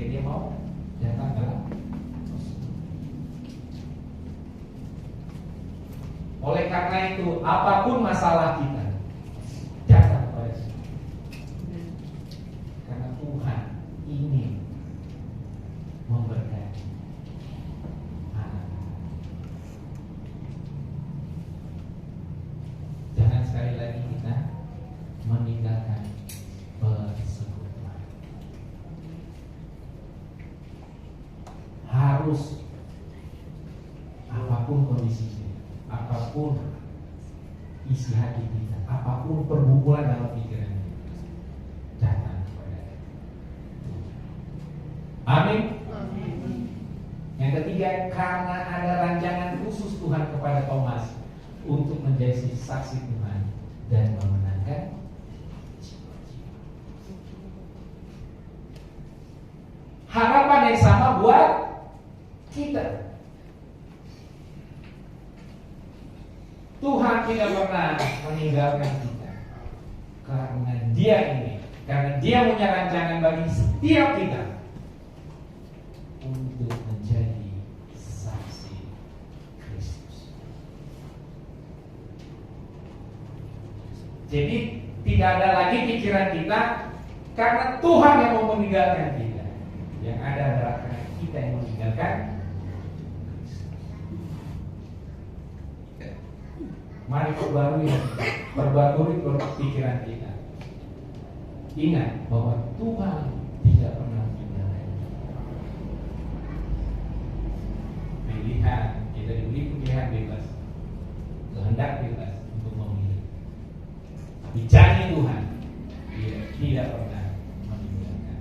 ketika dia mau datang dalam. Oleh karena itu, apapun masalah kita, datang kepada Tuhan. Karena Tuhan ingin memberkati anak. Jangan sekali lagi kita meninggalkan persekutuan. Harus apapun kondisinya, apapun isi hati kita, apapun pergumulan dalam pikiran kita, datang kepada Tuhan. Amin. Yang ketiga, karena ada rancangan khusus Tuhan kepada Thomas untuk menjadi saksi Tuhan dan memenangkan harapan yang sama buat kita. Tuhan tidak pernah meninggalkan kita karena Dia ini, karena Dia punya rancangan bagi setiap kita untuk menjadi saksi Kristus. Jadi tidak ada lagi pikiran kita karena Tuhan yang mau meninggalkan kita. Yang ada adalah karena kita yang meninggalkan. Mari perbarui pikiran kita. Ingat bahwa Tuhan tidak pernah meninggalkan kita. Pilihan, kita diberi pilihan bebas, kehendak bebas untuk memilih. Tapi janji Tuhan Dia tidak pernah meninggalkan.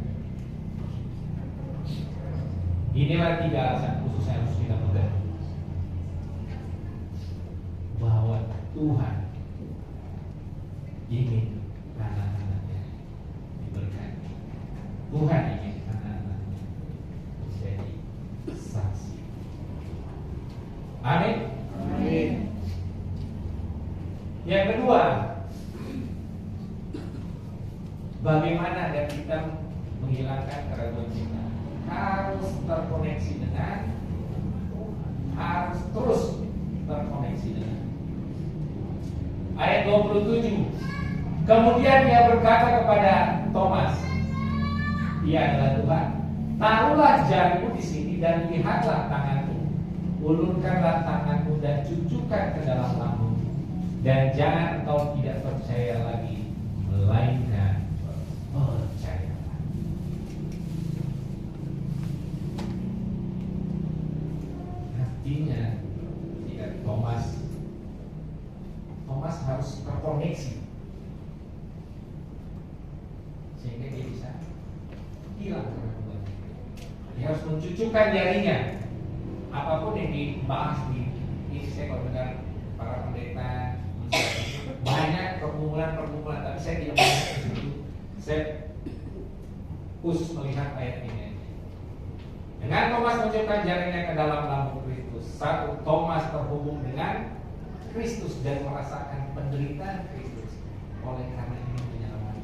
Inilah 3 alasan khusus yang harus kita pegang, bahwa Tuhan ingin anak-anaknya diberkati. Tuhan ingin anak-anaknya menjadi saksi. Amin. Amin. Yang kedua, bagaimana agar kita menghilangkan keraguan kita? Harus terkoneksi dengan Tuhan. Harus terus terkoneksi dengan ayat 27. Kemudian Dia berkata kepada Thomas, Dia adalah Tuhan. Taruhlah jarimu di sini dan lihatlah tanganmu. Ulurkanlah tanganmu dan cucukkan ke dalam lambungmu. Dan jangan engkau tidak percaya lagi, melainkan percayalah. Artinya Thomas harus terkoneksi sehingga dia bisa hilang keraguan. Dia harus mencucukkan jarinya. Apapun yang dibahas di ini, saya kalau dengar para pendeta banyak pergumulan, tapi saya tidak banyak ke situ. Saya khusus melihat ayat ini. Dengan Thomas mencucukkan jarinya ke dalam lambung Kristus, satu, Thomas terhubung dengan Kristus dan merasakan penderitaan Kristus. Oleh karena ini penyelamat.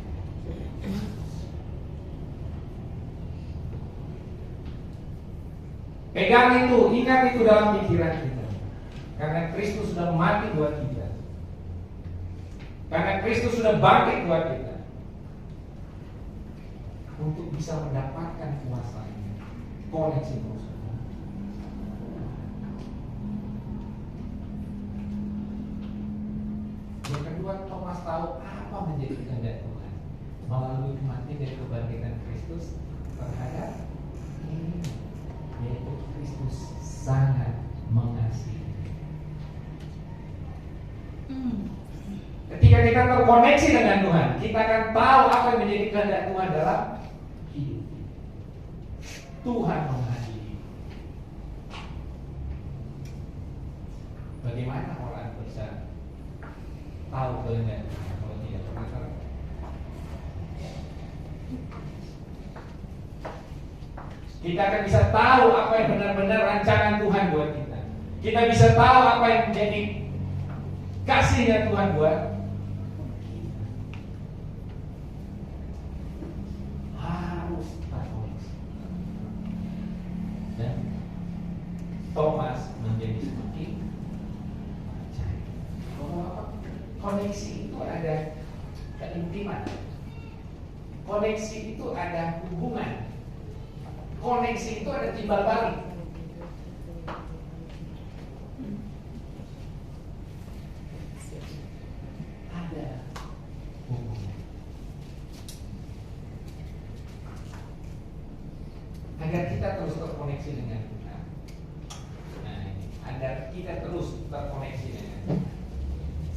Pegang itu, ingat itu dalam pikiran kita. Karena Kristus sudah mati buat kita. Karena Kristus sudah bangkit buat kita. Untuk bisa mendapatkan kuasanya. Koneksi terus. Yang kedua, Thomas tahu apa menjadi kehendak Tuhan melalui kematian dan kebangkitan Kristus terhadap ini, yaitu Kristus sangat mengasihi. Ketika kita terkoneksi dengan Tuhan, kita akan tahu apa yang menjadi kehendak Tuhan dalam hidup. Tuhan mengasihi. Bagaimana orang bisa tahu kehendak Tuhan kalau tidak pernah tahu? Kita akan bisa tahu apa yang benar-benar rancangan Tuhan buat kita. Kita bisa tahu apa yang menjadi kasihnya Tuhan buat kita. Harus terkoneksi. koneksi itu ada keintiman. Koneksi itu ada hubungan. Koneksi itu ada timbal balik. Ada hubungan. Agar kita terus terkoneksi dengan Tuhan. Nah, agar kita terus terkoneksi dengan Tuhan.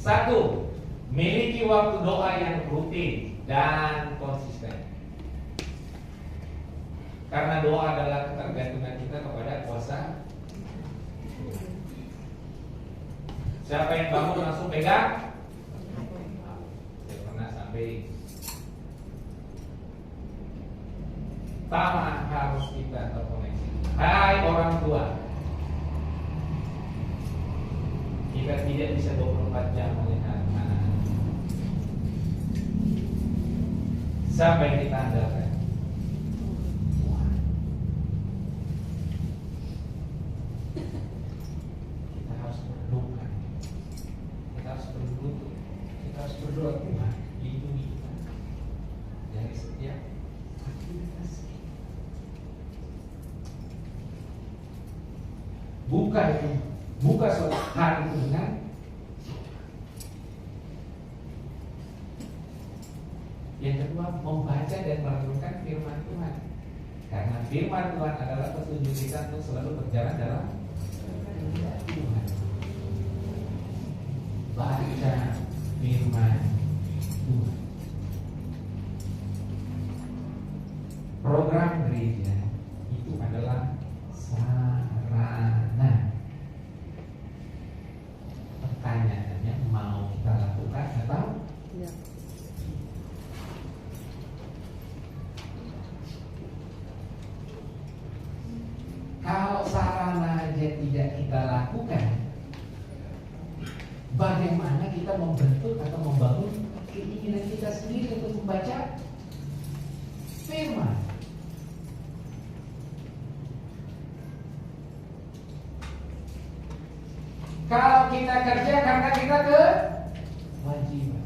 Satu, miliki waktu doa yang rutin dan konsisten. Karena doa adalah ketergantungan kita kepada kuasa. Siapa yang bangun langsung pegang? Saya pernah sampai. Pertama harus kita terkoneksi. Hai orang tua, kita tidak bisa 24 jam melihat anak-anak. Siapa yang kita andalkan? Tuhan. Kita harus berdoa. Kita harus berlutut. Kita harus berdoa, Tuhan, lindungi kita dari setiap aktivitas. Buka suatu hari itu dengan yang kedua, membaca dan merenungkan firman Tuhan. Karena firman Tuhan adalah petunjuk kita untuk selalu berjalan dalam kehendak Tuhan. Baca firman Tuhan. Program gereja itu adalah sarana. Pertanyaannya, mau kita lakukan atau tidak? Kalau sarana aja tidak kita lakukan, bagaimana kita membentuk atau membangun keinginan kita sendiri untuk membaca firman? Kalau kita kerja karena kita kewajiban,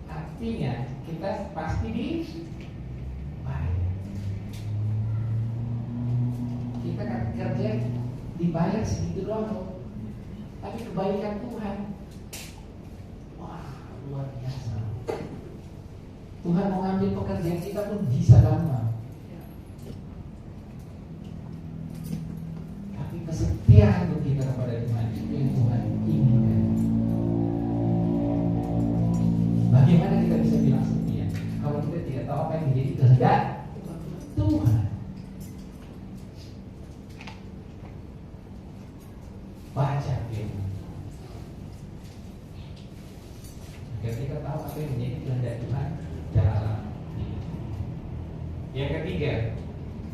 artinya kita pasti dibayar. Kita kan kerja dibayar segitu doang, tapi kebaikan Tuhan, wah, luar biasa. Tuhan mau ngambil pekerjaan kita pun bisa gampang. Kesetiaan untuk kita kepada Tuhan itu yang Tuhan inginkan. Bagaimana kita bisa bilang setia kalau kita tidak tahu apa yang menjadi kehendak Tuhan? Baca firman agar kita tahu apa yang menjadi kehendak Tuhan dalam hidup. Yang ketiga,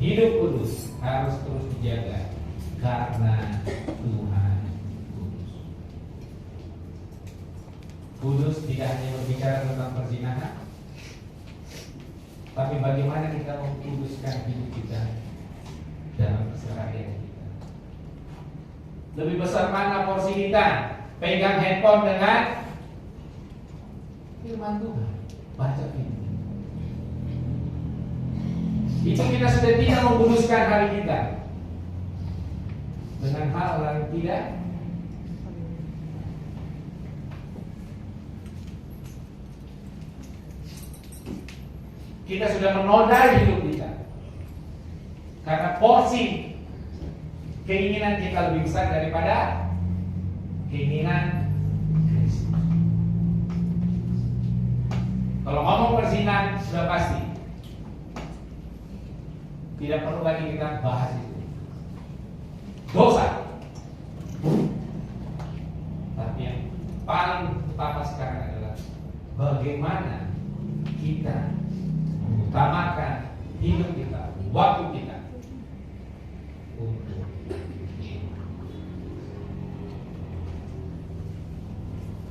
hidup kudus harus terus dijaga. Karena Tuhan kudus. Kudus tidak hanya berbicara tentang perzinahan, tapi bagaimana kita mengkuduskan hidup kita dalam keseharian kita. Lebih besar mana porsi kita? Pegang handphone dengan firman Tuhan, baca firman. Itu kita sudah tidak mengkuduskan hari kita dengan hal yang tidak kita sudah menodai hidup kita karena porsi keinginan kita lebih besar daripada keinginan Kristus. Kalau ngomong perzinahan sudah pasti tidak perlu lagi kita bahas itu. Dosa. Tapi yang paling utama sekarang adalah bagaimana kita mengutamakan hidup kita, waktu kita untuk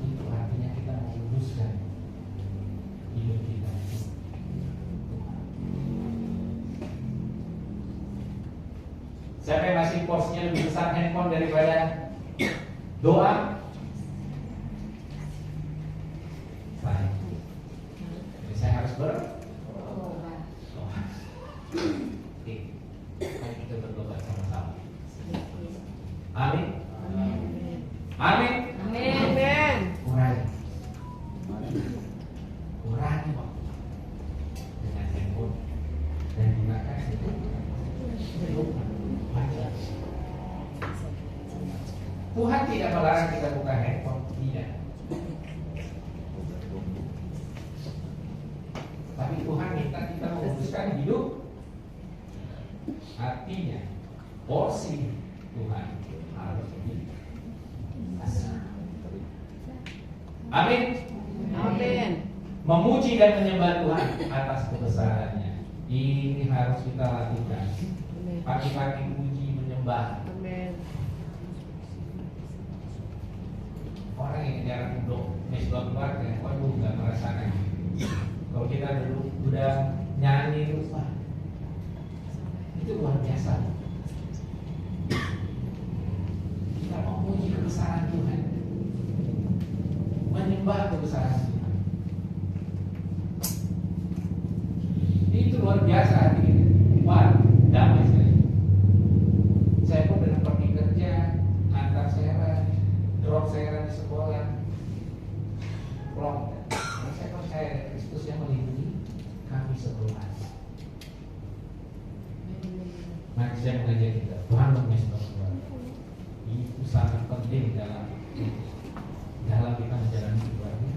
itu artinya kita menguruskan hidup kita. Siapa yang masih porsinya lebih besar handphone daripada doa? Tuhan tidak melarang kita buka handphone, tidak. Tapi Tuhan minta kita menguruskan hidup. Artinya porsi Tuhan harus lebih besar. Amin. Amin. Memuji dan menyembah Tuhan atas kebesarannya. Ini harus kita lakukan. Pagi-pagi puji menyembah. Amin. Orang yang jarang duduk mesbah keluarga, waduh nggak merasakan. Kalau kita dulu udah nyanyi lupa, itu luar biasa. Kita mau memuji kebesaran Tuhan, menyembah kebesaran Tuhan. Itu luar biasa hati kita. Wah, damai sekali. Saya pun dalam pergi kerja, antar Sarah, drop Sarah di sekolah, pulang. Saya percaya Kristus yang melindungi kami semua. Mari saya mengajak kita bangun mesbah keluarga. Itu sangat penting dalam kita menjalani keluarga.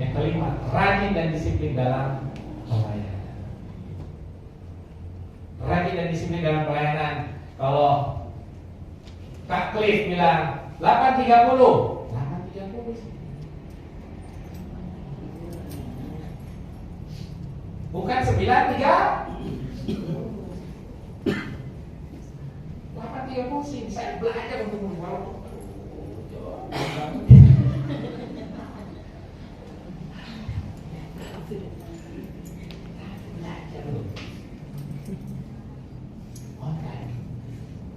Yang kelima, rajin dan disiplin dalam pelayanan. Rajin dan disiplin dalam pelayanan. Kalau Kak Cliff bilang 8.30, 8.30. Bukan 9.3. 8.30 sih, saya belajar untuk membawa.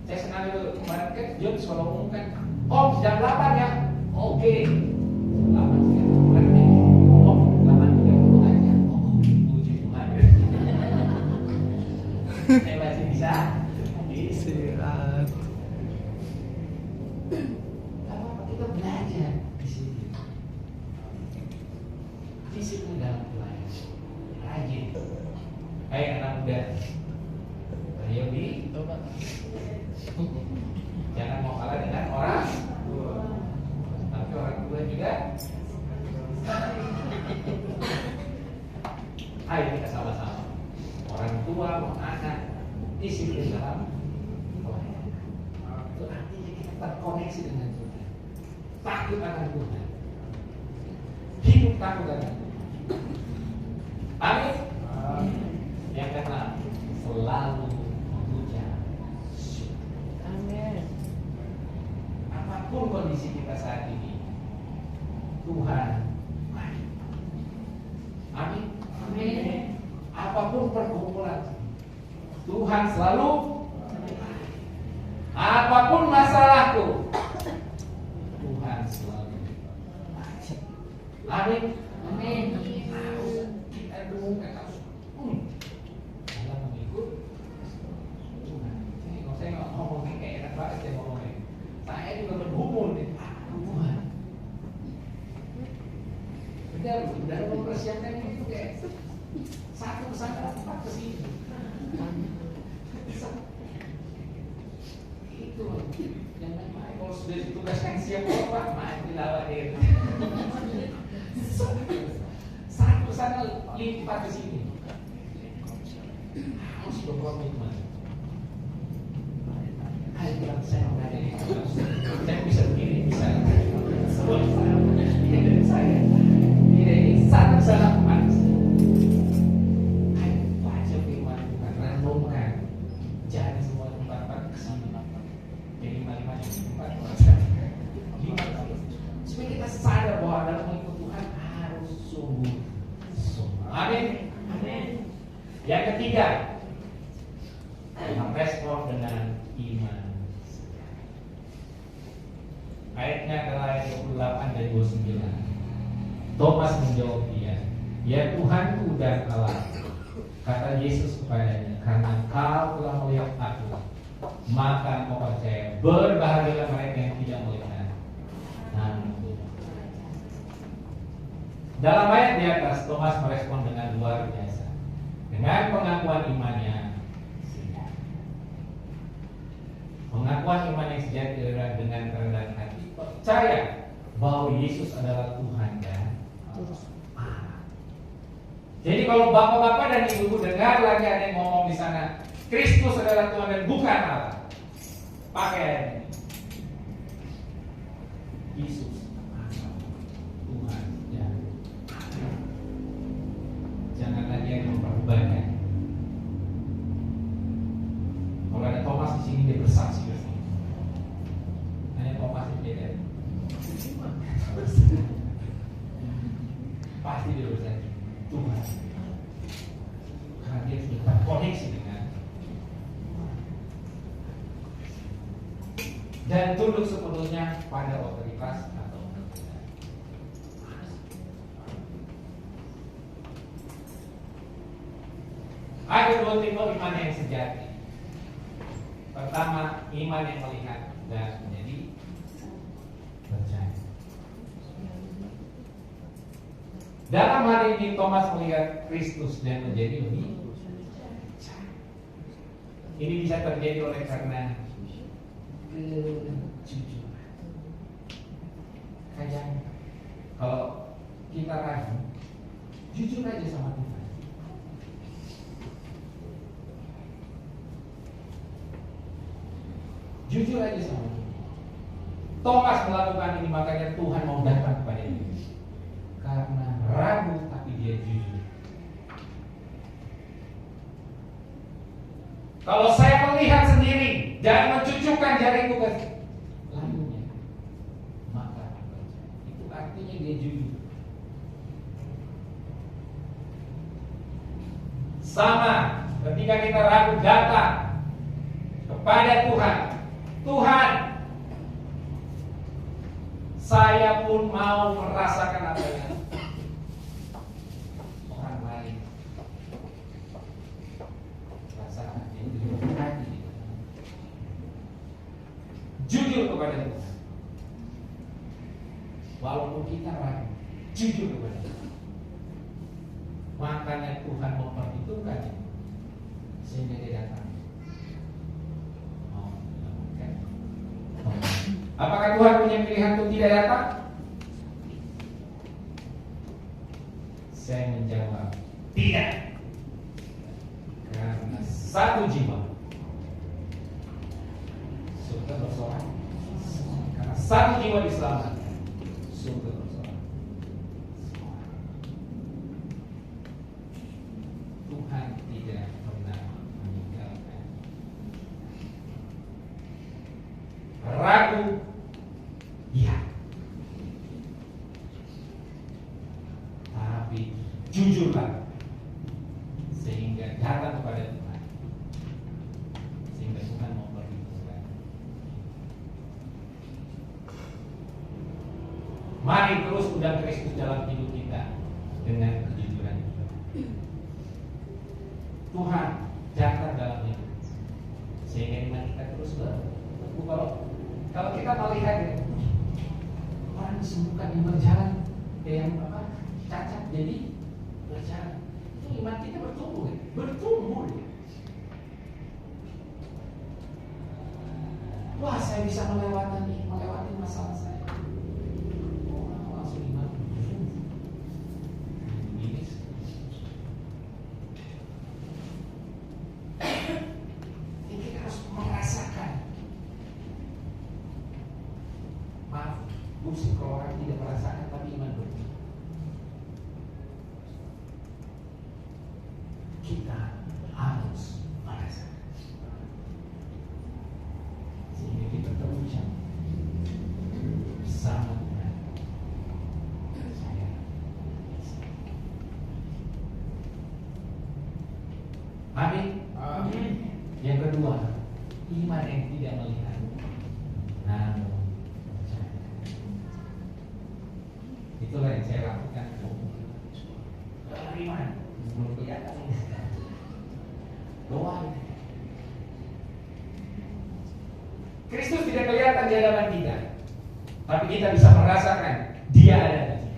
Saya senang itu kemarin kan John selalu umumkan, Om jam 8 ya, oke. 8.30 berarti Om 8.30 aja. Oh, puji Tuhan. Saya masih bisa. Siap. Apa kita belajar di sini? Disiplin dalam pelayanan, rajin. Kayak anak muda, ayo di. Jangan mau kalah dengan orang tua. Tapi orang tua juga. Ayo kita sama-sama. Orang tua mau anak disiplin dalam pelayanan. Itu artinya kita terkoneksi dengan Tuhan. Takut akan Tuhan. Hidup takut akan Tuhan. Amin. Yang keenam, selalu mengucap syukur. Amin. Apapun kondisi kita saat ini, Tuhan baik. Amin. Amin. Apapun pergumulan, Tuhan selalu baik. Apapun masalahku, Tuhan selalu baik. Amin. Amin. Harus kita dengungkan, harus dalam mengikut Tuhan. Saya nggak ngomongnya kayak enak banget saya ngomongnya. Saya juga bergumul nih, Tuhan. Benar, dalam mempersiapkan itu kayak satu kesana empat ke sini. Itu yang namanya kalau sudah ditugaskan siap apa, mati lawan dia. Satu kesana lipat ke sini. Harus berkomitmen. Ayo bilang saya ada di kelas. Saya bisa begini, bisa. Ini dari saya. Ini satu kesana empat. Ayo baca firman Tuhan, renungkan. Jangan semua tempat-tempat kesini. Jadi lima-lima empat lima. Supaya kita sadar bahwa dalam mengikut Tuhan harus sungguh. Amin. Amin. Yang ketiga, respon dengan iman. Ayatnya adalah ayat 28 dan 29. Thomas menjawab dia, ya Tuhanku dan Allah. Kata Yesus kepadanya, karena kau telah melihat aku, maka kau percaya. Berbahagialah mereka yang tidak melihat. Dalam ayat di atas, Thomas merespon dengan luar biasa. dengan pengakuan imannya sejati. Pengakuan iman yang sejati adalah dengan kerendahan hati percaya bahwa Yesus adalah Tuhan dan Allah. Jadi kalau bapak-bapak dan ibu-ibu dengar lagi ada yang ngomong di sana, Kristus adalah Tuhan dan bukan Allah, pakai ayat ini. Yesus adalah Tuhan dan Allah. Jangan lagi yang memperbanyak. Kalau ada Thomas di sini dia bersaksi bersama. Hanya Thomas yang beda. Pasti dia bersaksi Tuhan. Karena dia sudah terkoneksi dengan dan tunduk sepenuhnya pada otoritas atau kebenaran. Ada dua tipe iman yang sejati. Pertama, iman yang melihat dan menjadi percaya. Dalam hari ini Thomas melihat Kristus dan menjadi lebih percaya. Ini bisa terjadi oleh karena kejujuran. Kayak kalau kita ragu, jujur aja sama Tuhan. Jujur aja sama Tuhan. Thomas melakukan ini, makanya Tuhan mau datang kepada dia. Karena ragu tapi dia jujur. Kalau saya melihat sendiri dan mencucukkan jariku ke lalunya, maka itu artinya dia jujur. Sama ketika kita ragu datang kepada Tuhan, Tuhan, saya pun mau merasakan apa yang orang lain rasakan. Jujur kepada Tuhan. Walaupun kita ragu, jujur kepada Tuhan. Makanya Tuhan memperhitungkan sehingga dia datang. Apakah Tuhan punya pilihan untuk tidak datang? Saya menjawab tidak. Karena satu jiwa surga bersorak. Karena satu jiwa diselamatkan, surga bersorak. Tuhan tidak pernah meninggalkan. Ragu, ya, tapi jujurlah sehingga datang kepada Tuhan, sehingga Tuhan memperhitungkan. Mari terus undang Kristus dalam hidup kita dengan kejujuran. Tuhan datang dalam hidup sehingga iman kita terus bertumbuh. Kalau kita melihat orang disembuhkan yang berjalan, yang cacat jadi berjalan, itu iman kita bertumbuh, bertumbuh. Wah, saya bisa melewati masalah saya. Oh, langsung iman. Ini kita harus merasakan. Maaf, musik kalau orang tidak merasakan tapi iman bertumbuh. Kita harus merasakan sehingga kita terucap bersama Tuhan. Saya amin. Amin. Yang kedua, iman yang tidak melihat namun percaya. Itulah yang saya lakukan. Iman belum kelihatan. Doa. Kristus tidak kelihatan di hadapan kita, tapi kita bisa merasakan Dia ada di sini.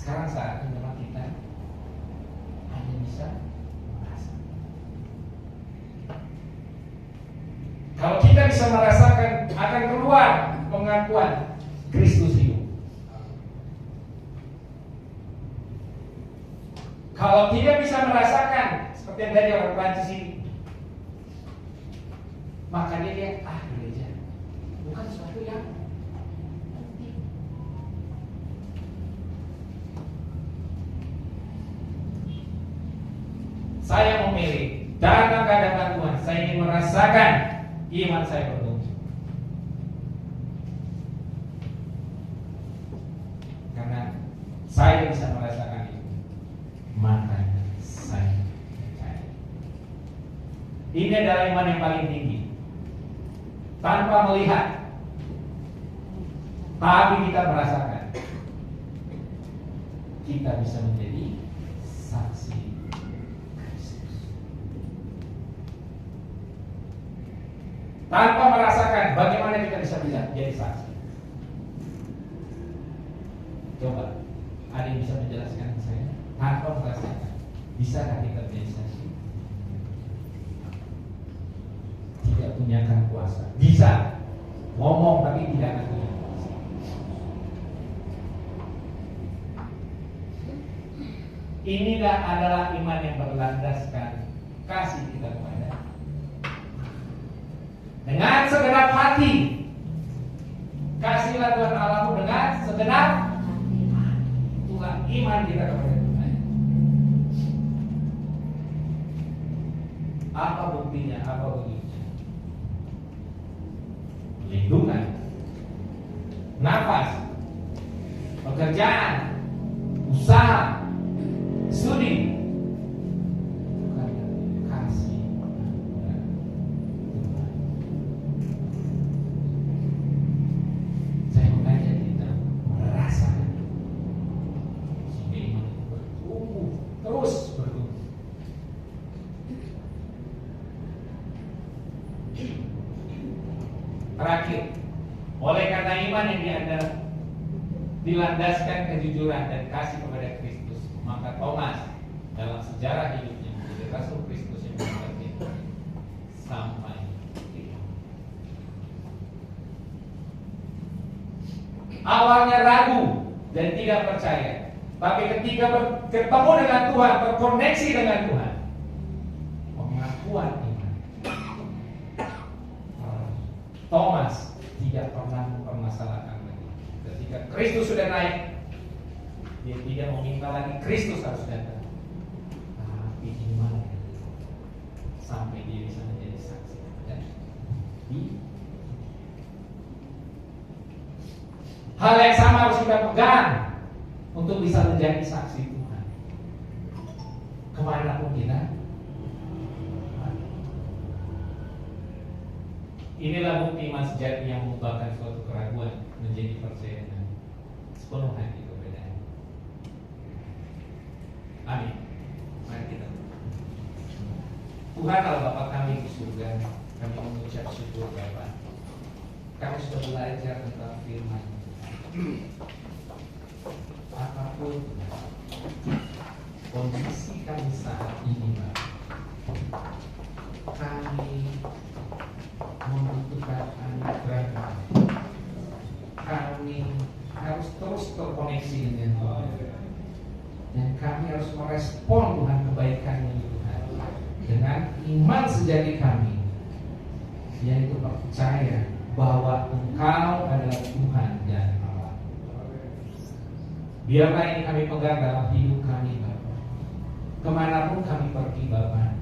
Sekarang saatnya memang kita hanya bisa merasa. Kalau kita bisa merasakan, akan keluar pengakuan Kristus hidup. Kalau tidak bisa merasakan, seperti yang tadi orang Prancis ini, maka dia lihat, gereja bukan sesuatu yang penting. Saya memilih datang ke hadapan Tuhan. Saya ingin merasakan iman saya bertumbuh. Karena saya bisa merasakan itu, maka saya percaya. Ini adalah iman yang paling tinggi. Tanpa melihat, tapi kita merasakan, kita bisa menjadi saksi Kristus. Tanpa merasakan, bagaimana kita bisa menjadi saksi? Coba, ada yang bisa menjelaskan ke saya? Tanpa merasakan, bisakah kita menjadi saksi? Tidak punya kuasa. Bisa ngomong tapi tidak akan punya kuasa. Inilah adalah iman yang berlandaskan kasih kita kepada dengan segenap hati. Kasihlah Tuhan Allahmu dengan segenap hati. Itulah iman kita kepada Tuhan. Apa buktinya? Apa buktinya? Lindungan, nafas, pekerjaan, usaha, studi, kasih Tuhan. Saya mengajak kita merasakan sehingga iman itu bertumbuh, terus bertumbuh. Terakhir, oleh karena iman yang dilandaskan kejujuran dan kasih kepada Kristus, maka Thomas dalam sejarah hidupnya menjadi Rasul Kristus yang mengasihi sampai akhir. Awalnya ragu dan tidak percaya, tapi ketika ketemu dengan Tuhan, terkoneksi dengan Tuhan, pengakuan iman. Thomas tidak pernah mempermasalahkan lagi. Ketika Kristus sudah naik, dia tidak meminta lagi Kristus harus datang, tapi iman sampai dia bisa menjadi saksi. Hal yang sama harus kita pegang untuk bisa menjadi saksi Tuhan. Kemanapun kita. Inilah bukti iman sejati yang mengubahkan suatu keraguan menjadi percaya dengan sepenuh hati kepada Dia. Amin. Mari kita. Tuhan Allah Bapa kami di surga, kami mengucap syukur Bapa. Kami sudah belajar tentang firman. Apapun kondisi kami saat ini Bapa, kami membutuhkan anugerah. Kami harus terus terkoneksi dengan Tuhan, dan kami harus merespon Tuhan kebaikan-Nya Tuhan dengan iman sejati kami, yaitu percaya bahwa Engkau adalah Tuhan dan Allah. Biarlah ini kami pegang dalam hidup kami Bapa. Kemanapun kami pergi Bapa,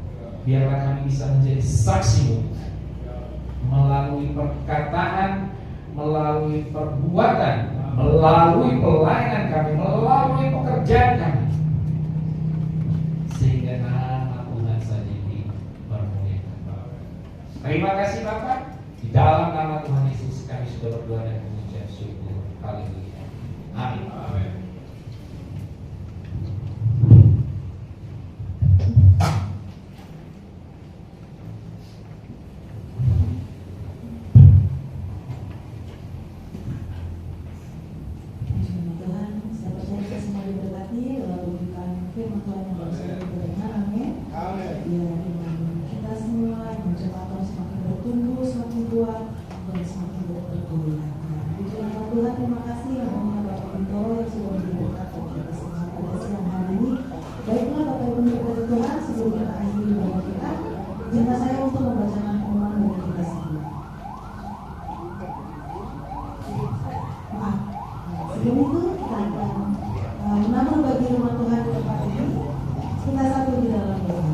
biarlah kami bisa menjadi saksi-Mu melalui perkataan, melalui perbuatan, melalui pelayanan kami, melalui pekerjaan kami, sehingga nama Tuhan saja dipermuliakan. Terima kasih Bapak. Di dalam nama Tuhan Yesus kami sudah berdoa dan mengucap syukur. Haleluya. Amin. Amin. Tuhan, saya percaya kita semua diberkati Tuhan, terima kasih yang Bapak Bintoro yang sudah memberikan kita semua pada siang hari ini. Baiklah Bapak Ibu Saudara Tuhan, sebelum kita akhiri ibadah kita, izinkan saya untuk membacakan pengumuman dari kita semua. Maaf, sebelum itu kita akan menabur bagi rumah Tuhan di tempat ini. Kita satu di dalam doa.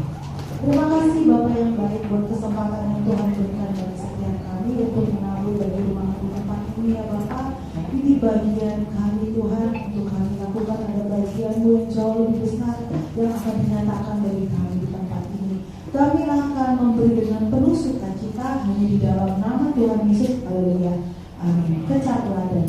Terima kasih Bapak yang baik buat kesempatan yang Tuhan berikan bagi setiap kami untuk menabur bagi rumah di tempat ini ya Bapak. Ini bagian kami Tuhan, untuk kami lakukan ada bagian-Mu yang jauh lebih besar yang akan dinyatakan bagi kami di tempat ini. Kami akan memberi dengan penuh sukacita hanya di dalam nama Tuhan Yesus. Haleluya. Amin. Kecaplah dan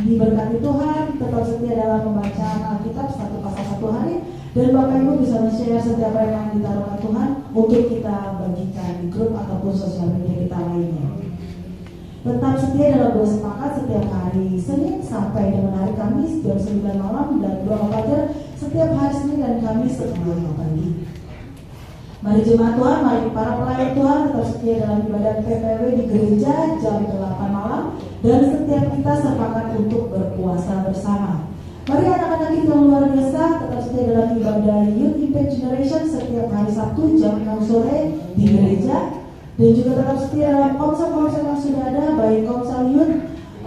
diberkati Tuhan, tetap setia dalam pembacaan Alkitab satu pasal satu hari, dan Bapak Ibu bisa share setiap apa yang ditaruhkan Tuhan untuk kita bagikan di grup ataupun sosial media kita lainnya. Tetap setia dalam doa sepakat setiap hari Senin sampai dengan hari Kamis jam 9 malam dan doa fajar setiap hari Senin dan Kamis setengah 5 pagi. Mari jemaat Tuhan, mari para pelayan Tuhan tetap setia dalam ibadah PPW di gereja jam 8 malam dan setiap kita sepakat untuk berpuasa bersama. Mari anak-anak kita yang luar biasa tetap setia dalam ibadah Youth Impact Generation setiap hari Sabtu jam 6 sore di gereja, dan juga tetap setia dalam komsel-komsel yang sudah ada, baik komsel Youth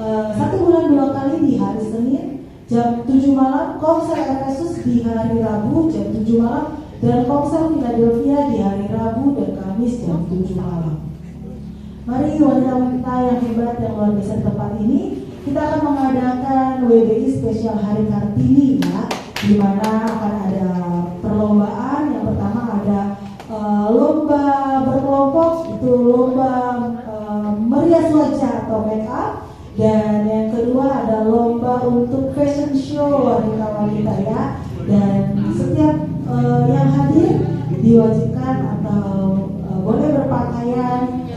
1 bulan 2 kali di hari Senin jam 7 malam, komsel Efesus di hari Rabu jam 7 malam, dan komsel Philadelphia di hari Rabu dan Kamis jam 7 malam. Mari wanita-wanita yang hebat yang luar biasa di tempat ini, kita akan mengadakan WBI spesial Hari Kartini ya, di mana akan ada perlombaan. Yang pertama ada lomba berkelompok, itu lomba merias wajah atau make up, dan yang kedua ada lomba untuk fashion show wanita-wanita ya, dan setiap yang hadir diwajibkan atau boleh berpakaian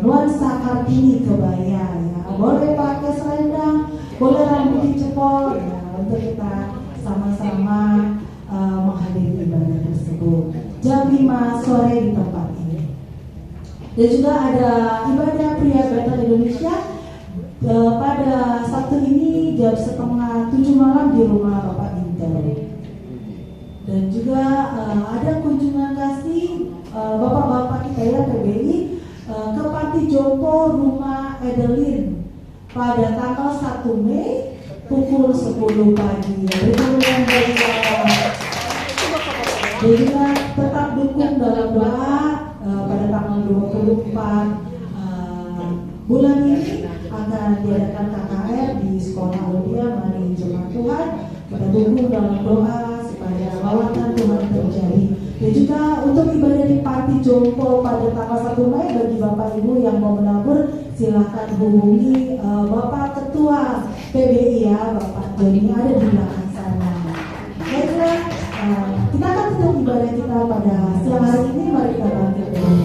nuansa Kartini kebaya ya, boleh pakai selendang, boleh rambut dicepol ya, untuk kita sama-sama menghadiri ibadah tersebut jam 5 sore di tempat ini. Dan juga ada ibadah pria Bethel Indonesia pada Sabtu ini jam setengah 7 malam di rumah Bapak Bintoro. Dan juga ada kunjungan kasih bapak-bapak kita ya PBI ke Panti Jompo Rumah Edelin pada tanggal 1 Mei pukul 10 pagi. Dan juga tetap dukung dalam doa pada tanggal 24 bulan ini akan diadakan KKR di Sekolah Aulia. Mari jemaat Tuhan kita dukung dalam doa supaya lawatan Tuhan terjadi. Dan juga untuk ibadah di Panti Jompo pada tanggal 1 Mei bagi Bapak Ibu yang mau menabur, silakan hubungi Bapak Ketua PBI ya, Bapak Joni ada di belakang sana. Baiklah, kita akan tutup ibadah kita pada siang hari ini. Mari kita bangkit dulu.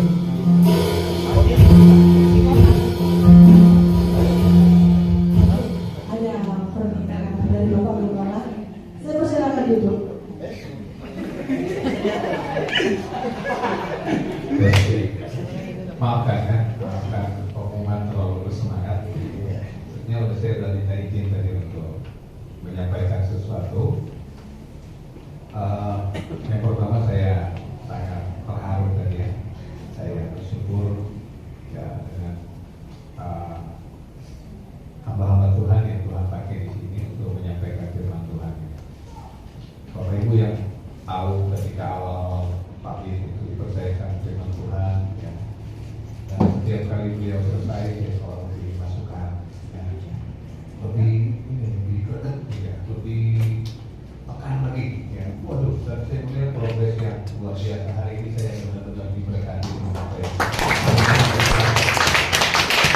Ada permintaan dari Bapak Gembala. Saya persilakan duduk. Maafkan pengumuman terlalu bersemangat. Sebenarnya saya sudah minta izin tadi untuk menyampaikan menyampaikan sesuatu. Yang pertama saya sangat terharu tadi ya. Saya bersyukur ya dengan hamba-hamba Tuhan yang Tuhan pakai di sini untuk menyampaikan firman Tuhan. Bapak Ibu yang tahu ketika awal Pak Bis itu dipercayakan firman Tuhan ya. Dan setiap kali beliau selesai dia selalu dimasukkan ya. lebih greget ya, lebih pekan lagi ya. Waduh, dan saya melihat progres yang luar biasa. Hari ini saya benar-benar diberkati.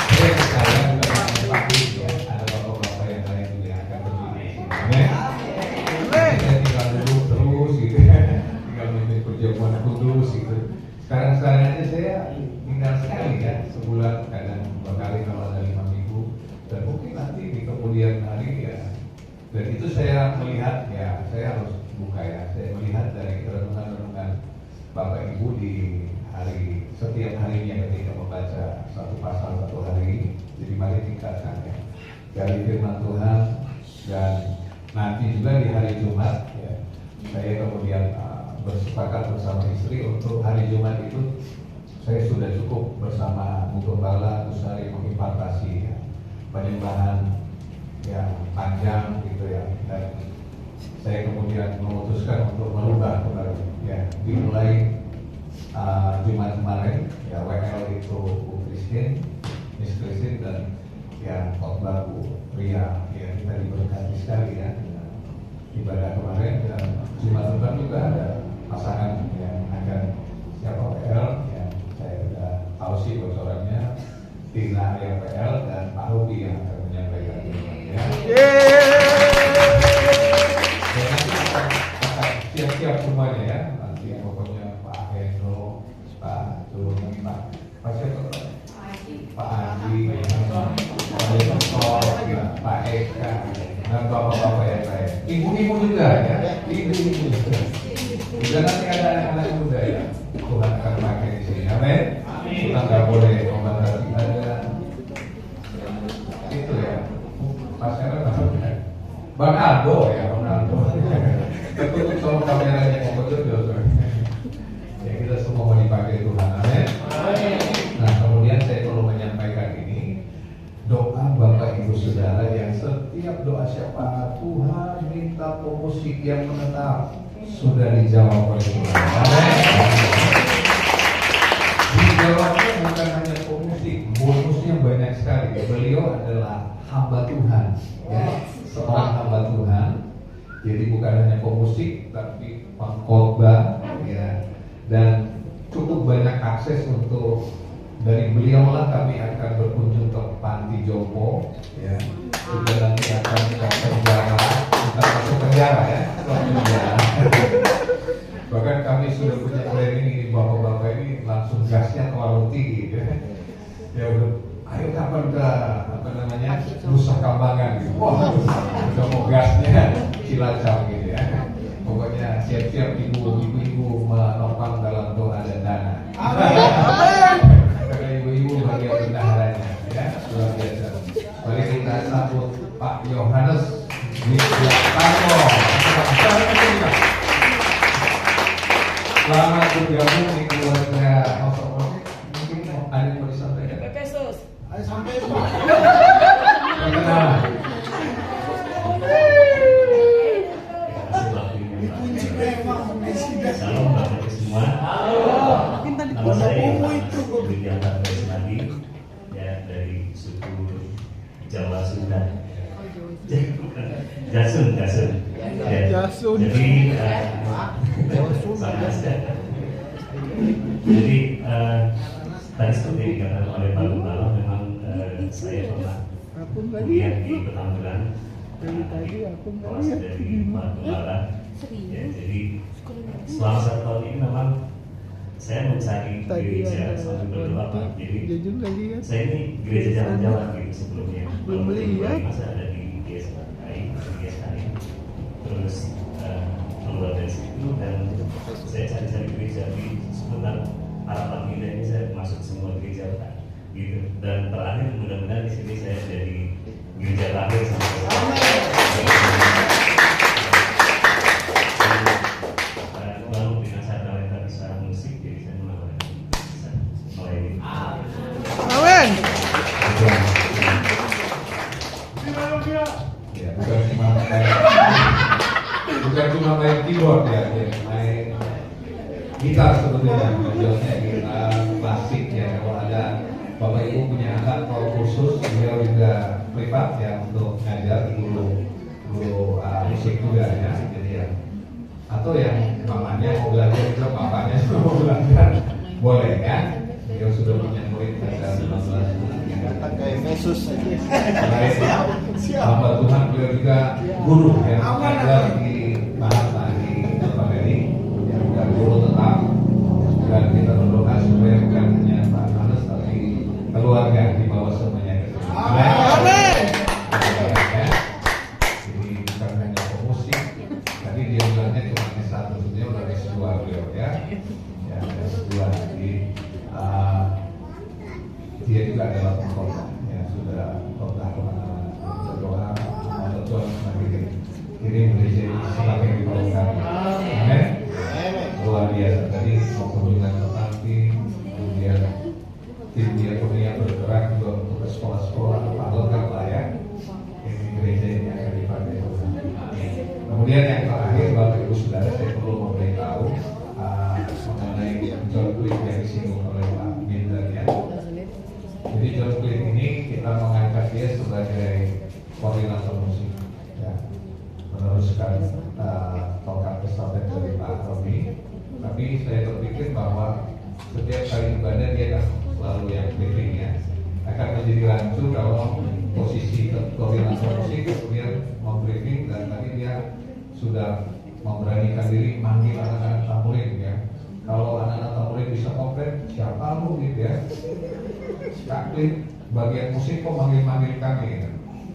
Saya percaya juga Pak Bis ya, ada bapak-bapak yang lain juga yang akan berdiri di sini. Saya tinggal duduk terus gitu ya, tinggal memimpin perjamuan kudus gitu. Sekarang aja saya tinggal sekali ya, sebulan kadang 2 kali kalau ada 5 minggu, dan mungkin nanti di kemudian hari ya. Dan itu saya melihat ya, saya harus buka ya, saya melihat dari renungan-renungan Bapak Ibu di hari setiap harinya ketika membaca satu pasal satu hari. Jadi mari tingkatkan ya dari firman Tuhan. Dan nanti juga di hari Jumat ya, saya kemudian bersepakat bersama istri untuk hari Jumat itu saya sudah cukup bersama Bu Gembala Kusari mengimpartasi ya, penyembahan yang panjang gitu ya. Dan saya kemudian memutuskan untuk merubah kembali ya, dimulai Jumat kemarin ya, WL itu Bu Christine, Miss Christine, dan ya khotbah Bu Ria ya, kita diberkati sekali ya ibadah kemarin. Dan Jumat depan juga ada pasangan yang akan siapa WL ya, saya sudah tahu sih bocorannya, Tina yang WL dan Pak Ruby yang akan menyampaikan ya. Siap-siap semuanya ya, nanti pokoknya Pak Hendro, Pak Turun, Pak siapa? Pak Andi, Pak Yusuf, Pak Eka, dan bapak-bapak yang lain. Ibu-ibu juga ya, ibu-ibu juga. Dan nanti ada anak-anak muda ya, Tuhan akan pakai di sini. Amin. Kita nggak boleh membatasi ada itu ya. Mas Ernest namanya Bang Aldo ya, Bang Aldo. Tertutup sama kameranya mau betul. Ya kita semua mau dipakai Tuhan. Amin. Nah kemudian saya perlu menyampaikan ini, doa Bapak Ibu Saudara yang setiap doa siapa Tuhan minta pemusik yang menetap sudah dijawab oleh Tuhan. Dijawabnya bukan hanya pemusik, bonusnya banyak sekali. Beliau adalah hamba Tuhan, ya, seorang hamba Tuhan. Jadi bukan hanya pemusik, tapi pengkhotbah, ya, dan cukup banyak akses untuk dari beliau lah kami akan berkunjung ke panti jompo, ya, juga nanti akan ke penjara, kita masuk penjara ya, penjara. Bahkan kami sudah punya planning ini, bapak-bapak ini langsung gasnya ke warung tinggi, ya, ya udah, ayo kapan ke apa namanya Nusa Kambangan gitu, wah udah mau gasnya Cilacap gitu ya. Pokoknya siap-siap ibu-ibu menopang dalam doa dan dana. Karena ibu-ibu bagian bendaharanya ya, luar biasa. Mari kita sambut Pak Yohanes Widianto. Selamat bergabung di keluarga House of Music. Mungkin ada yang mau disampaikan? Ayo sampai Pak. Salam Bapak semua. Nama saya Widianto Tresnadi, ya dari suku Jawa Sunda. Jasun. Ya. Jadi tadi seperti dikatakan oleh Pak Gembala, memang saya pernah kuliah di Petamburan. Kelas dari Pak Gembala. Ya, jadi selama 1 tahun ini memang saya mencari gereja sambil berdoa Pak. Jadi saya ini gereja jalan-jalan gitu sebelumnya. Belum masa ada di GSKI. Terus keluar dari situ dan saya cari-cari gereja di seputar harapan indah ini, saya masuk semua gereja Pak. Gitu. Dan terakhir mudah-mudahan di sini saya jadi gereja terakhir sampai cuma main keyboard ya, main gitar sebetulnya, belajarnya gitar klasik ya. Kalau ada Bapak Ibu punya anak kalau khusus, beliau juga privat ya untuk ngajar guru musik juga ya. Jadi ya, atau yang mamanya mau belajar juga, papanya mau belajar, boleh kan? Beliau sudah punya murid ada 15 bulan. Kata kayak Yesus aja. Hamba Tuhan beliau juga guru yang mengajar di bahasa di Kota Beri, yang bukan guru tetap. Dan kita berdoa supaya bukan hanya Pak Hannes tapi keluarga di bawah semuanya. Amin. Jadi bukan hanya pemusik, tadi dia bilangnya cuma S1, sebenarnya udah S2 beliau ya. Ya S2 jadi dia juga adalah pengkhotbah ya, sudah khotbah kemana-mana. Berdoa semoga Tuhan semakin kirim gereja ini semakin diberkati. Amin. Luar biasa. Tadi mau kunjungan ke Tanti, kemudian tim diakonia bergerak juga untuk ke sekolah-sekolah, lengkap lah ya. Ini gereja ini akan dipakai. Kemudian yang terakhir, Bapak Ibu Saudara, saya perlu memberitahu mengenai John Clean yang disinggung oleh Pak Binder ya. Jadi John Clean ini kita mengangkat dia sebagai koordinator musik ya, meneruskan tongkat estafet dari Pak Romi. Tapi saya berpikir bahwa setiap kali ibadah dia kan selalu yang briefing ya, akan menjadi rancu kalau posisi koordinator musik kemudian membriefing, dan tadi dia sudah memberanikan diri manggil anak-anak tamburin ya. Kalau anak-anak tamburin bisa komplain, siapa lu gitu ya, Kak Klin bagian musik kok manggil-manggil kami gitu.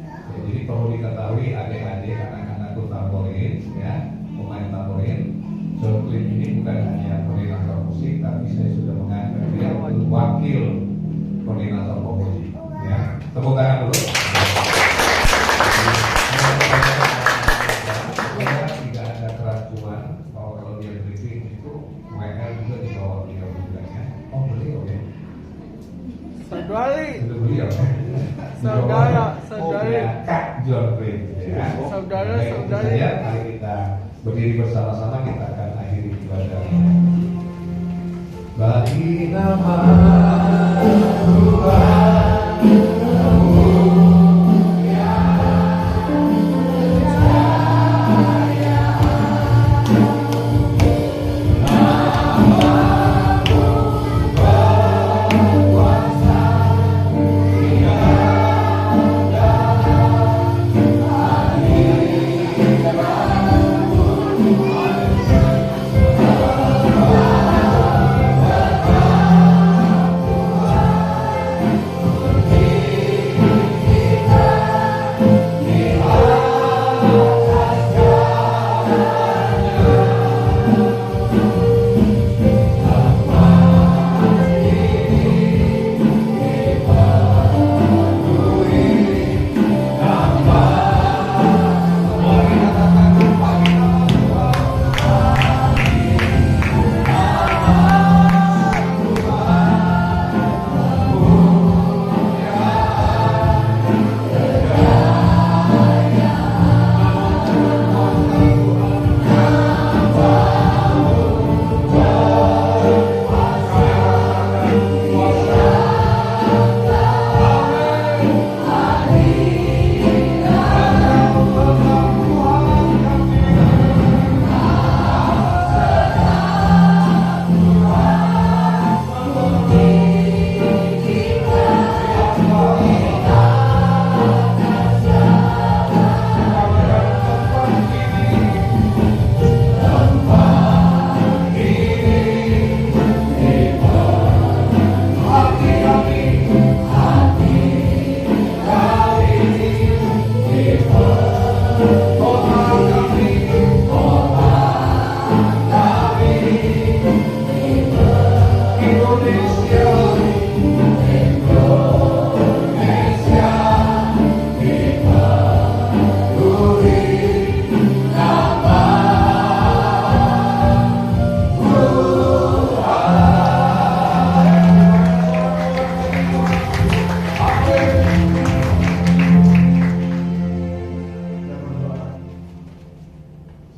Ya, jadi perlu diketahui adik-adik anak-anakku tamborin ya, pemain tamborin, John Klin ini bukan hanya koordinator musik, tapi saya sudah mengangkat dia untuk wakil koordinator pemuji ya. Tepuk tangan dulu. Tidak ada keracuan bahwa kalau dia briefing itu WL juga di bawah beliau juga ya. Oh beliau ya. Saudari. Itu beliau. Saudara. Kak John Green ya. Saudara. Saja mari kita berdiri bersama-sama, kita akan akhiri ibadah. Bagi nama Tuhan.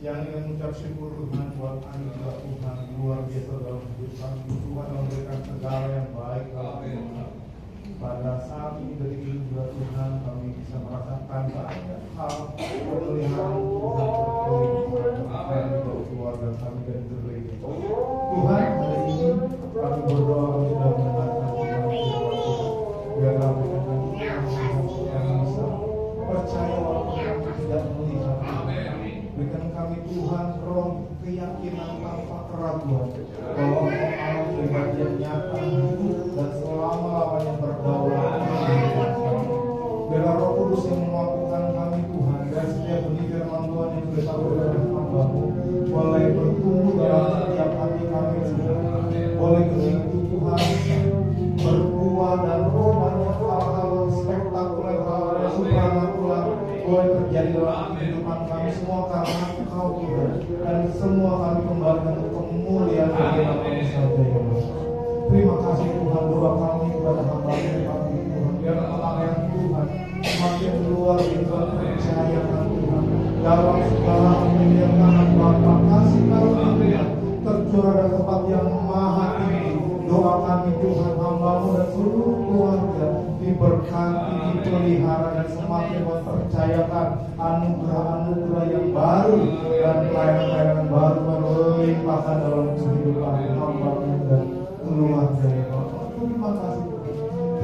yang ingin mengucap syukur Tuhan buat anugerah Tuhan luar biasa dalam hidup kami. Tuhan memberikan segala yang baik dalam hidup kami. Pada saat ini detik ini juga Tuhan kami bisa merasakan banyak hal pemeliharaan Tuhan berkeliling untuk keluarga kami dan gereja. Tuhan hari ini kami berdoa kami sudah mendengarkan Tuhan firman Tuhan. Biar kami dengan kami bisa percaya walaupun kami tidak melihat. Berikan kami Tuhan roh keyakinan tanpa keraguan bahwa Allah pribadi yang nyata hidup dan selama-lamanya berdaulat. Biarlah Roh Kudus yang memampukan kami Tuhan dan setiap benih firman Tuhan yang diberitahu oleh hamba-Mu boleh bertumbuh dalam setiap hati kami Tuhan. Boleh benih itu Tuhan berbuah dan roh banyak hal-hal spektakuler, hal-hal supranatural boleh terjadi dalam kehidupan kami semua karena Engkau Tuhan, dan semua kami kembalikan untuk kemuliaan bagi nama-Mu saja ya Allah. Terima kasih Tuhan, doa kami kepada hamba-Mu kami Tuhan, biar pelayanan Tuhan semakin luar biasa percayakan Tuhan dalam segala penyertaan Bapa. Kasih karunia Tuhan tercurah dari tempat yang maha tinggi. Doa kami Tuhan, hamba-Mu dan seluruh keluarga diberkati, dipelihara dan semakin mempercayakan anugerah-anugerah yang baru dan pelayanan-pelayanan baru melimpahkan dalam kehidupan hamba-Mu dan keluarga ya Bapak. Terima kasih Tuhan.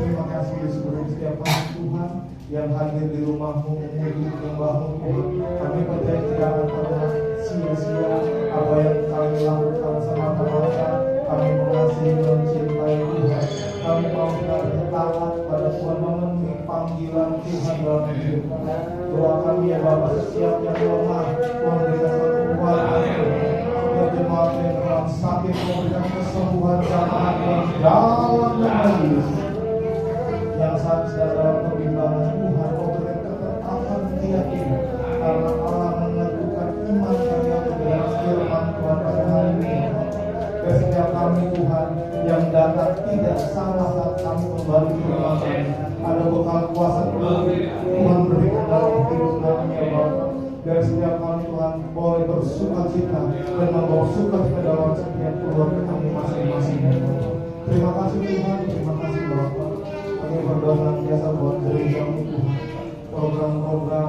Terima kasih seluruh setiap hari Tuhan yang hadir di rumah-Mu, memuji nyembah-Mu Tuhan. Kami percaya tidak akan pernah sia-sia apa yang kami lakukan semata-mata kami mengasihi dan mencintai Tuhan. Kami mau taat pada Tuhan, memenuhi panggilan Tuhan dalam hidup kami. Doa kami ya Bapa, setiap yang lemah Tuhan berikan kekuatan Tuhan. Setiap jemaat yang sakit memberikan kesembuhan jamaah dalam nama Yesus. Yang saat sedang dalam kebimbangan Tuhan memberikan ketetapan keyakinan karena Allah menentukan iman kami yang dalam firman Tuhan pada hari ini. Dan setiap kami Tuhan yang datang tidak salah saat kami kembali ke rumah kami, ada bekal kuasa Tuhan berikan dalam hidup kami ya Bapa. Dan setiap kami Tuhan boleh bersukacita dan membawa sukacita dalam setiap keluarga kami masing-masing ya Bapa. Terima kasih Tuhan, terima kasih Bapa. Kami berdoa dengan biasa buat gereja Tuhan, program-program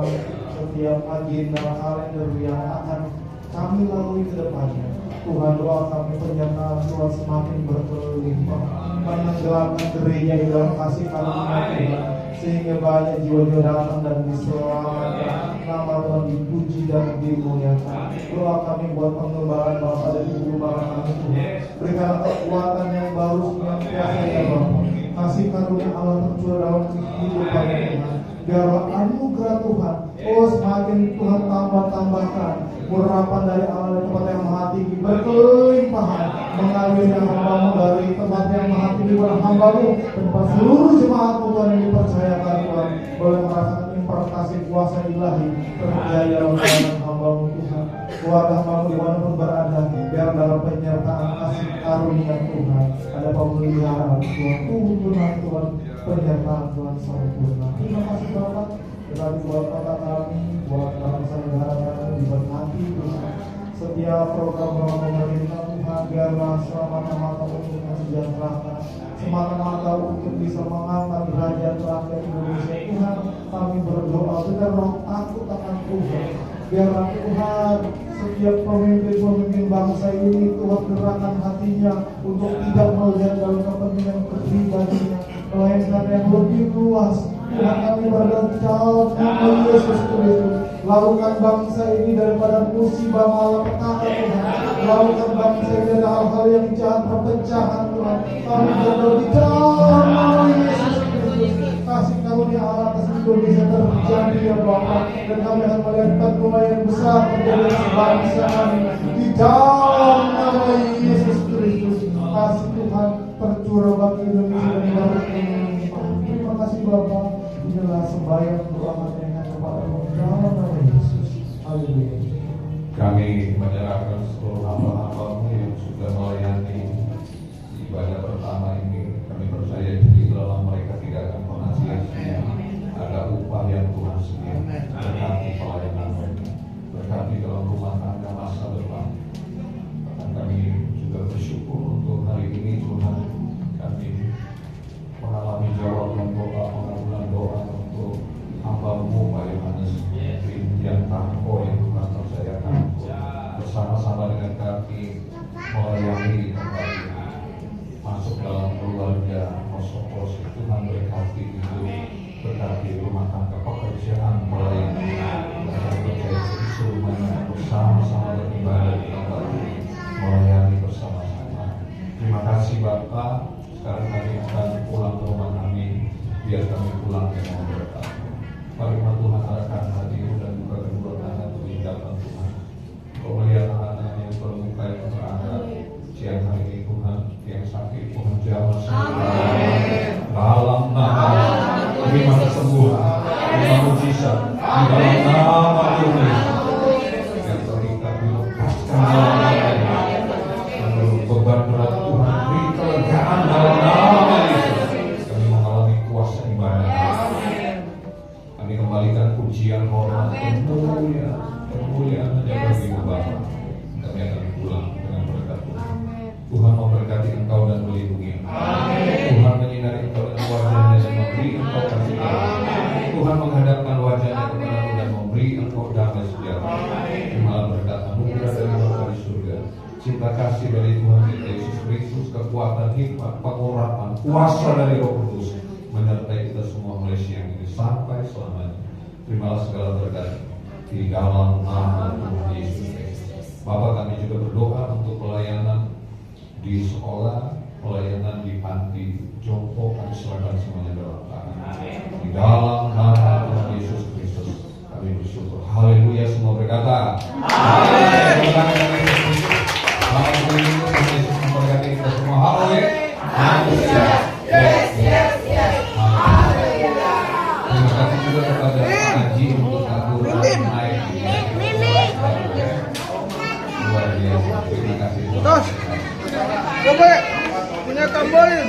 setiap agenda kalender yang akan kami lalui ke depannya. Tuhan, doa kami penyertaan Tuhan semakin berlimpah, menenggelamkan gereja di dalam kasih karunia Tuhan, sehingga banyak jiwa-jiwa datang dan diselamatkan. Nama Tuhan dipuji dan dimuliakan. Doa kami buat pengembangan Bapa dan Ibu Bapa kami Tuhan, berikan kekuatan yang baru senantiasa ya Bapa. Kasih karunia Allah tercurah dalam kehidupan Tuhan. Biarlah anugerah Tuhan, semakin Tuhan tambahkan urapan dari Allah dari tempat yang maha tinggi berkelimpahan mengalir yang hamba-Mu dari tempat yang maha tinggi pada hamba-Mu dan pada seluruh jemaat-Mu Tuhan yang dipercayakan Tuhan boleh merasakan impartasi kuasa ilahi terjadi dalam pelayanan hamba-Mu Tuhan. Keluarga hamba-Mu dimanapun berada, biar dalam penyertaan kasih karunia Tuhan ada pemeliharaan Tuhan, tuntunan Tuhan, penyertaan Tuhan sempurna. Terima kasih Bapak. Tetapi buat kota kami, buat bangsa negara kami diberkati Tuhan. Setiap program pemerintah Tuhan biarlah semata-mata untuk kesejahteraan, semata-mata untuk bisa mengangkat derajat rakyat Indonesia. Tuhan, kami berdoa dengan roh takut akan Tuhan. Biarlah Tuhan setiap pemimpin bangsa ini Tuhan gerakan hatinya untuk tidak melihat dalam kepentingan pribadinya, melainkan yang lebih luas. Tuhan, kami berdoa nama Yesus Kristus, lakukan bangsa ini daripada musibah malapetaka Tuhan. Lakukan bangsa ini dari hal-hal yang jahat, perpecahan Tuhan. Kami berdoa di dalam nama Yesus Kristus, kasih karunia Allah atas Indonesia terjadi ya Bapa. Dan kami akan melihat pertumbuhan yang besar terjadi atas bangsa kami di dalam nama Yesus Kristus. Kasih Tuhan tercurah bagi Indonesia dan bagi terima kasih Bapa. Inilah sembahyang doa kami kepada-Mu dalam nama Yesus. Haleluya. Kami menyerahkan seluruh hamba-hamba-Mu yang sudah melayani ibadah pertama ini. Kami percaya di dalam mereka tidak akan pernah sia-sia. Ada upah yang Tuhan sediakan. Berkati pelayanan mereka, berkati dalam rumah tangga memberkati, melayani kembali masuk dalam keluarga Kosopos. Tuhan berkati hidup, berkati rumah tangga, pekerjaan, melayani, dan percaya semuanya bersama-sama beribadah di tempat ini, melayani bersama-sama. Terima kasih Bapak. Sekarang kami akan pulang ke rumah kami, biar kami pulang dengan berkat. Firman Tuhan arahkan hatimu dan buka kedua tangan untuk hadapan Tuhan. Kau melihat anak-anak yang bermuka yang terangkat siang hari ini Tuhan, yang sakit Tuhan jamah sembuh. Dalam nama terima kesembuhan, terima mujizat di dalam nama Tuhan. Yang terikat dilepaskan dalam nama Tuhan. Beban berat Tuhan beri kelegaan dalam nama Yesus. Kami mengalami kuasa ibadah. Kami kembalikan pujian, hormat, kemuliaan hanya bagi Bapa. Kami akan pulang dengan berkat Tuhan. Tuhan memberkati engkau dan melindungi engkau. Tuhan menyinari engkau dengan wajahnya dan memberi engkau kasih karunia. Tuhan menghadapkan wajahnya kepadamu dan memberi engkau damai sejahtera. Terimalah berkat anugerah dari Bapa di surga, cinta kasih dari Tuhan kita Yesus Kristus, kekuatan, hikmat, pengurapan, kuasa dari Roh Kudus menyertai kita semua mulai siang ini sampai selamanya. Terimalah segala berkat di dalam nama Tuhan Yesus Kristus. Bapa, kami juga berdoa untuk pelayanan di sekolah, pelayanan di panti jompo, kami serahkan semuanya dalam tangan. Di dalam nama Tuhan Yesus Kristus kami bersyukur. Haleluya, semua berkata amin. Selamat minggu, Tuhan Yesus memberkati kita semua. Haleluya. Terima kasih juga kepada Pak Haji untuk aturan naik. Luar biasa. Terima kasih. Coba punya tambahin.